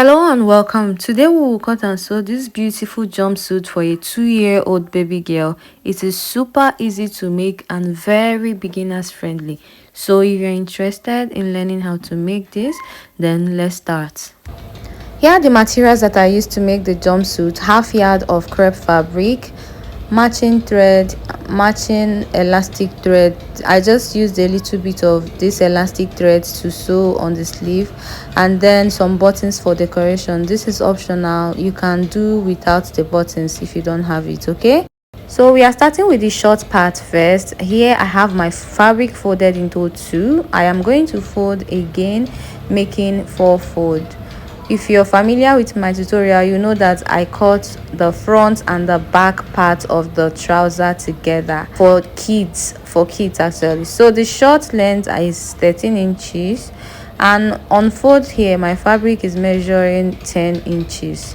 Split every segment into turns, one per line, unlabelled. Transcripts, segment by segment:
Hello and welcome. Today we will cut and sew this beautiful jumpsuit for a 2-year-old baby girl. It is super easy to make and very beginners friendly. So if you're interested in learning how to make this, then let's start. Here are the materials that I used to make the jumpsuit: half yard of crepe fabric, matching thread, matching elastic thread. I just used a little bit of this elastic thread to sew on the sleeve, and then some buttons for decoration. This is optional. You can do without the buttons if you don't have it. Okay, so we are starting with the short part first. Here I have my fabric folded into two. I am going to fold again, making 4 fold. If you're familiar with my tutorial, you know that I cut the front and the back part of the trouser together for kids actually. So the short length is 13 inches, and on fold here my fabric is measuring 10 inches.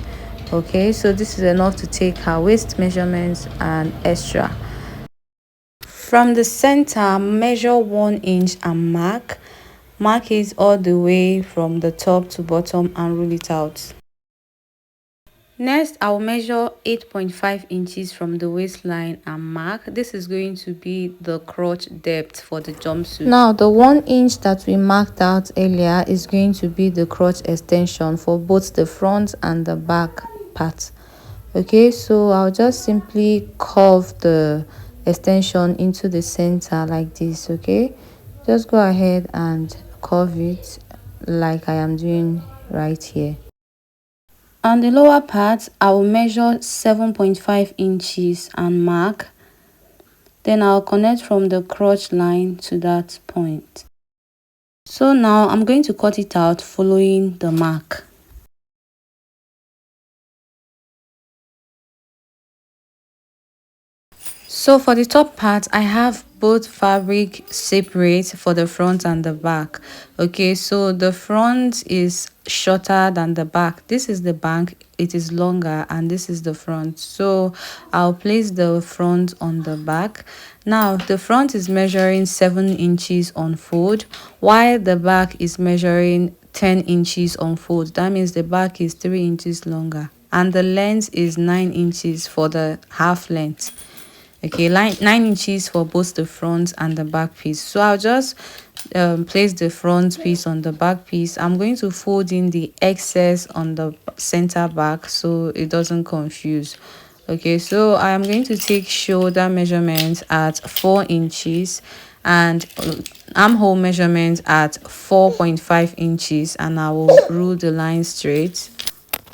Okay, so this is enough to take her waist measurements and extra. From the center, measure 1 inch and mark it all the way from the top to bottom and rule it out. Next, I'll measure 8.5 inches from the waistline and mark. This is going to be the crotch depth for the jumpsuit. Now, the 1 inch that we marked out earlier is going to be the crotch extension for both the front and the back part. Okay, so I'll just simply curve the extension into the center like this. Okay, just go ahead and curve it like I am doing right here. On the lower part, I will measure 7.5 inches and mark. Then I'll connect from the crotch line to that point. So now I'm going to cut it out following the mark. So for the top part, I have both fabric separate for the front and the back. Okay, so the front is shorter than the back. This is the back, it is longer, and this is the front. So I'll place the front on the back. Now the front is measuring 7 inches on fold, while the back is measuring 10 inches on fold. That means the back is 3 inches longer, and the length is 9 inches for the half length. Okay, 9 inches for both the front and the back piece. So I'll just place the front piece on the back piece. I'm going to fold in the excess on the center back so it doesn't confuse. Okay, so I am going to take shoulder measurements at 4 inches and armhole measurement at 4.5 inches, and I will rule the line straight.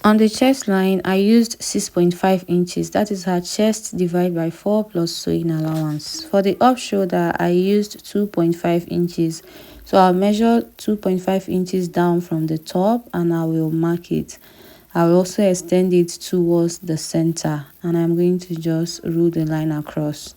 On the chest line, I used 6.5 inches. That is her chest divided by 4 plus sewing allowance. For the up shoulder, I used 2.5 inches. So I'll measure 2.5 inches down from the top and I will mark it. I will also extend it towards the center, and I'm going to just rule the line across.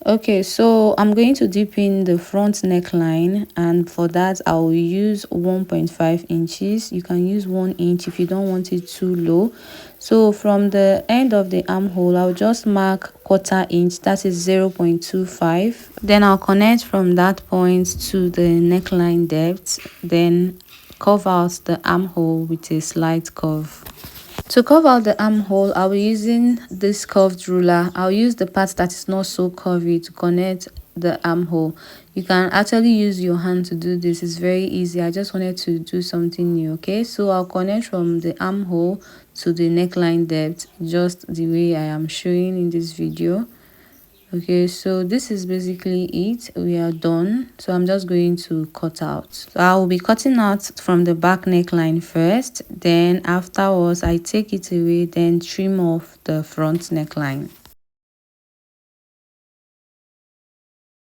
Okay, so I'm going to deepen the front neckline, and for that I will use 1.5 inches. You can use 1 inch if you don't want it too low. So from the end of the armhole, I'll just mark 1/4 inch, that is 0.25. Then I'll connect from that point to the neckline depth, then curve out the armhole with a slight curve. To curve out the armhole, I'll be using this curved ruler. I'll use the part that is not so curvy to connect the armhole. You can actually use your hand to do this. It's very easy. I just wanted to do something new. Okay, so I'll connect from the armhole to the neckline depth just the way I am showing in this video. Okay, so this is basically it. We are done. So I'm just going to cut out. So I will be cutting out from the back neckline first, then afterwards I take it away, then trim off the front neckline.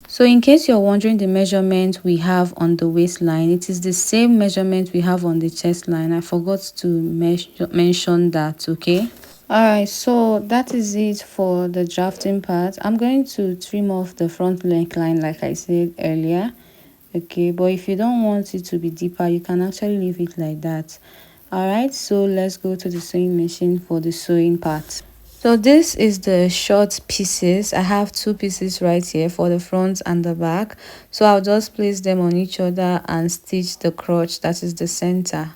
So in case you're wondering the measurement we have on the waistline, it is the same measurement we have on the chest line. I forgot to mention that. Okay, alright, so that is it for the drafting part. I'm going to trim off the front neckline like I said earlier. Okay, but if you don't want it to be deeper, you can actually leave it like that. Alright, so let's go to the sewing machine for the sewing part. So this is the short pieces. I have two pieces right here for the front and the back. So I'll just place them on each other and stitch the crotch, that is the center.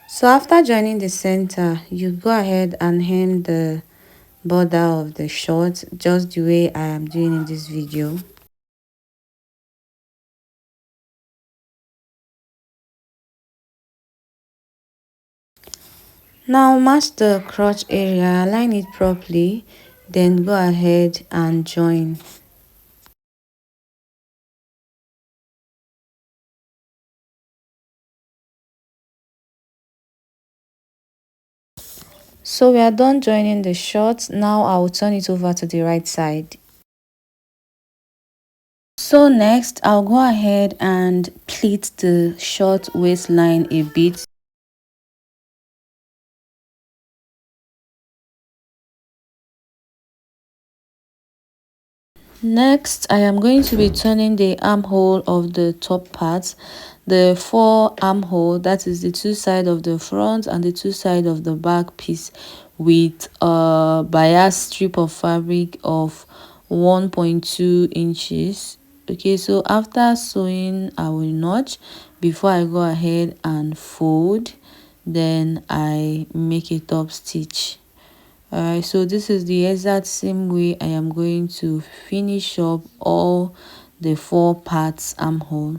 So after joining the center, you go ahead and hem the border of the short just the way I am doing in this video. Now match the crotch area, align it properly, then go ahead and join. So we are done joining the short. Now I will turn it over to the right side. So next I'll go ahead and pleat the short waistline a bit. Next, I am going to be turning the armhole of the top part, the fore armhole, that is the two sides of the front and the two sides of the back piece, with a bias strip of fabric of 1.2 inches. Okay, so after sewing, I will notch before I go ahead and fold, then I make a top stitch. Alright, so this is the exact same way I am going to finish up all the four parts armhole.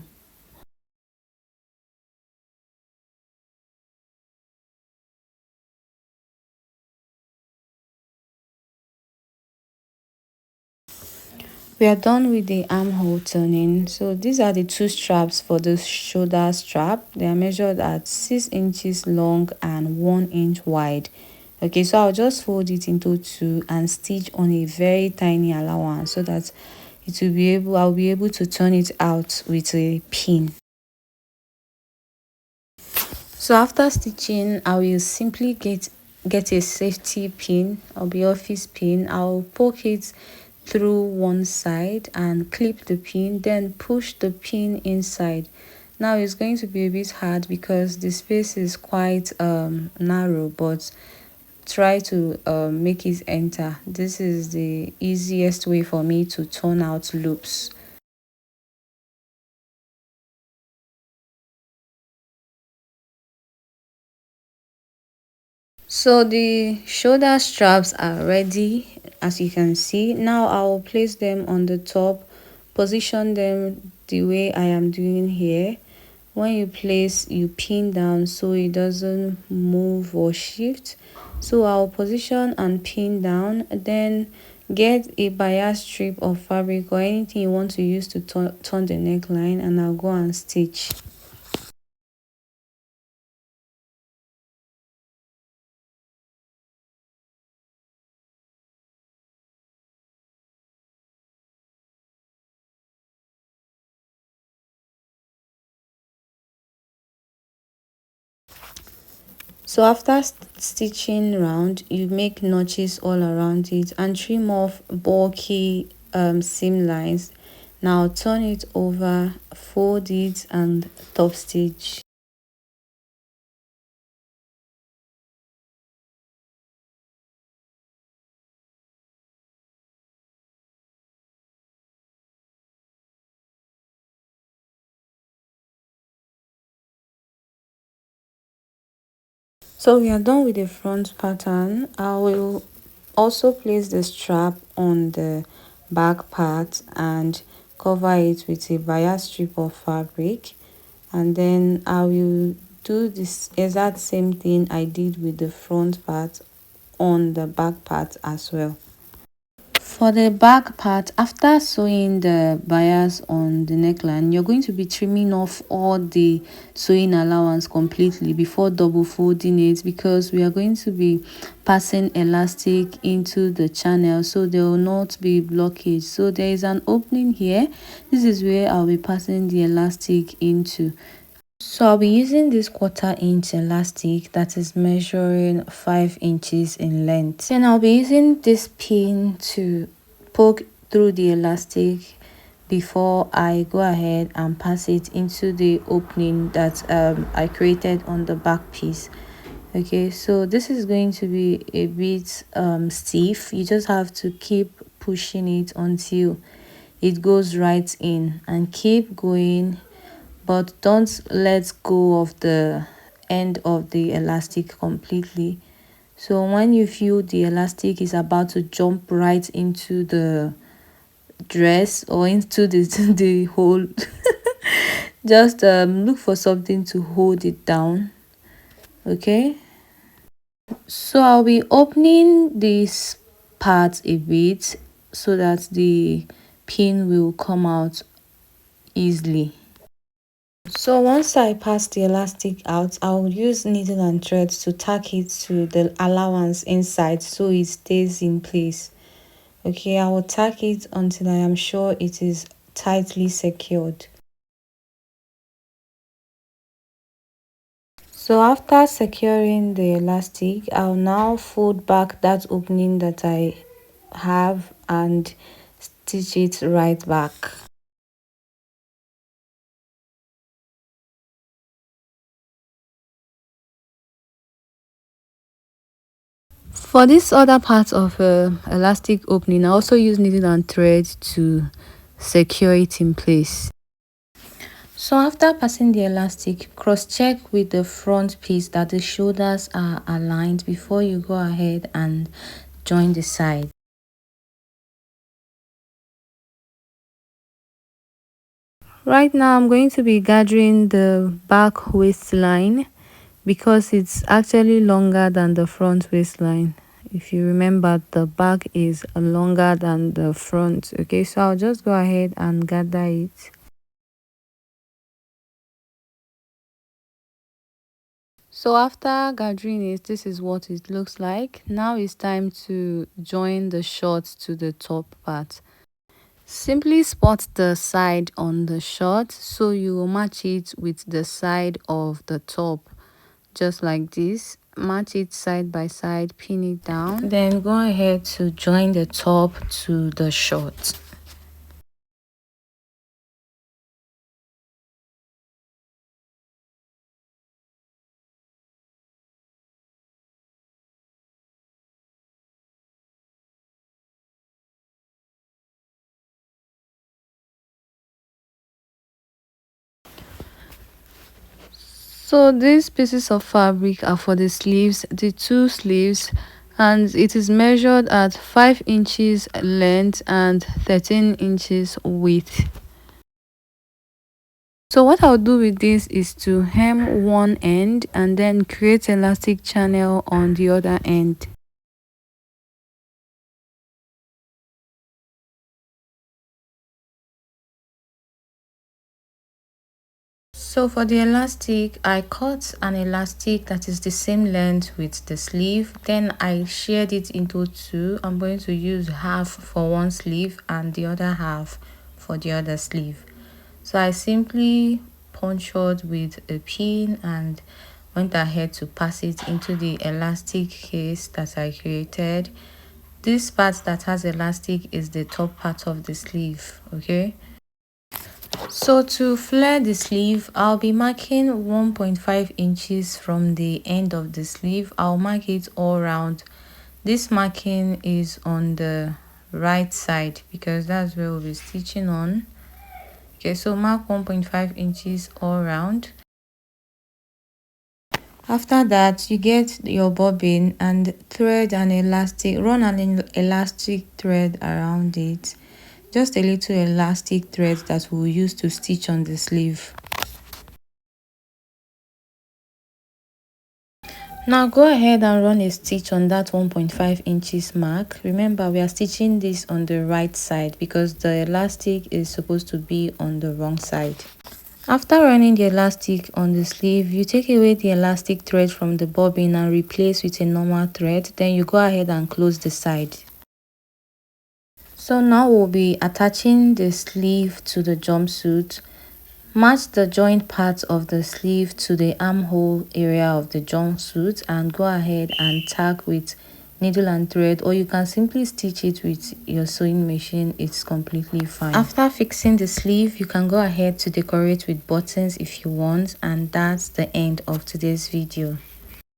We are done with the armhole turning. So these are the two straps for the shoulder strap. They are measured at 6 inches long and 1 inch wide. Okay, so I'll just fold it into two and stitch on a very tiny allowance so that I'll be able to turn it out with a pin. So after stitching, I will simply get a safety pin or the office pin. I'll poke it through one side and clip the pin, then push the pin inside. Now it's going to be a bit hard because the space is quite narrow, but try to make it enter. This is the easiest way for me to turn out loops. So the shoulder straps are ready, as you can see. Now I will place them on the top, position them the way I am doing here. When you place, you pin down so it doesn't move or shift. So I'll position and pin down, then get a bias strip of fabric or anything you want to use to turn the neckline, and I'll go and stitch. So after stitching round, you make notches all around it and trim off bulky seam lines. Now turn it over, fold it and top stitch. So we are done with the front pattern. I will also place the strap on the back part and cover it with a bias strip of fabric, and then I will do this exact same thing I did with the front part on the back part as well. For the back part, after sewing the bias on the neckline, you're going to be trimming off all the sewing allowance completely before double folding it, because we are going to be passing elastic into the channel, so there will not be blockage. So there is an opening here. This is where I'll be passing the elastic into. So I'll be using this 1/4 inch elastic that is measuring 5 inches in length. Then I'll be using this pin to through the elastic before I go ahead and pass it into the opening that I created on the back piece. Okay, so this is going to be a bit stiff. You just have to keep pushing it until it goes right in, and keep going, but don't let go of the end of the elastic completely. So when you feel the elastic is about to jump right into the dress or into the the hole, just look for something to hold it down. Okay, so I'll be opening this part a bit so that the pin will come out easily. So once I pass the elastic out, I'll use needle and thread to tack it to the allowance inside so it stays in place. Okay, I will tack it until I am sure it is tightly secured. So after securing the elastic, I'll now fold back that opening that I have and stitch it right back. For this other part of elastic opening, I also use needle and thread to secure it in place. So after passing the elastic, cross check with the front piece that the shoulders are aligned before you go ahead and join the side. Right now I'm going to be gathering the back waistline because it's actually longer than the front waistline. If you remember, the back is longer than the front. Okay, so I'll just go ahead and gather it. So after gathering it, this is what it looks like. Now it's time to join the shorts to the top part. Simply spot the side on the short so you will match it with the side of the top, just like this. Match it side by side, pin it down, then go ahead to join the top to the short. So these pieces of fabric are for the sleeves, the two sleeves, and it is measured at 5 inches length and 13 inches width. So what I'll do with this is to hem one end and then create elastic channel on the other end. So for the elastic, I cut an elastic that is the same length with the sleeve. Then I shared it into two. I'm going to use half for one sleeve and the other half for the other sleeve. So I simply punctured with a pin and went ahead to pass it into the elastic case that I created. This part that has elastic is the top part of the sleeve. Okay, so to flare the sleeve, I'll be marking 1.5 inches from the end of the sleeve. I'll mark it all around. This marking is on the right side because that's where we'll be stitching on. Okay, so mark 1.5 inches all around. After that, you get your bobbin and thread an elastic, run an elastic thread around it. Just a little elastic thread that we'll use to stitch on the sleeve. Now go ahead and run a stitch on that 1.5 inches mark. Remember, we are stitching this on the right side because the elastic is supposed to be on the wrong side. After running the elastic on the sleeve, you take away the elastic thread from the bobbin and replace with a normal thread. Then you go ahead and close the side. So now we'll be attaching the sleeve to the jumpsuit. Match the joint part of the sleeve to the armhole area of the jumpsuit and go ahead and tack with needle and thread, or you can simply stitch it with your sewing machine. It's completely fine. After fixing the sleeve, you can go ahead to decorate with buttons if you want, and that's the end of today's video.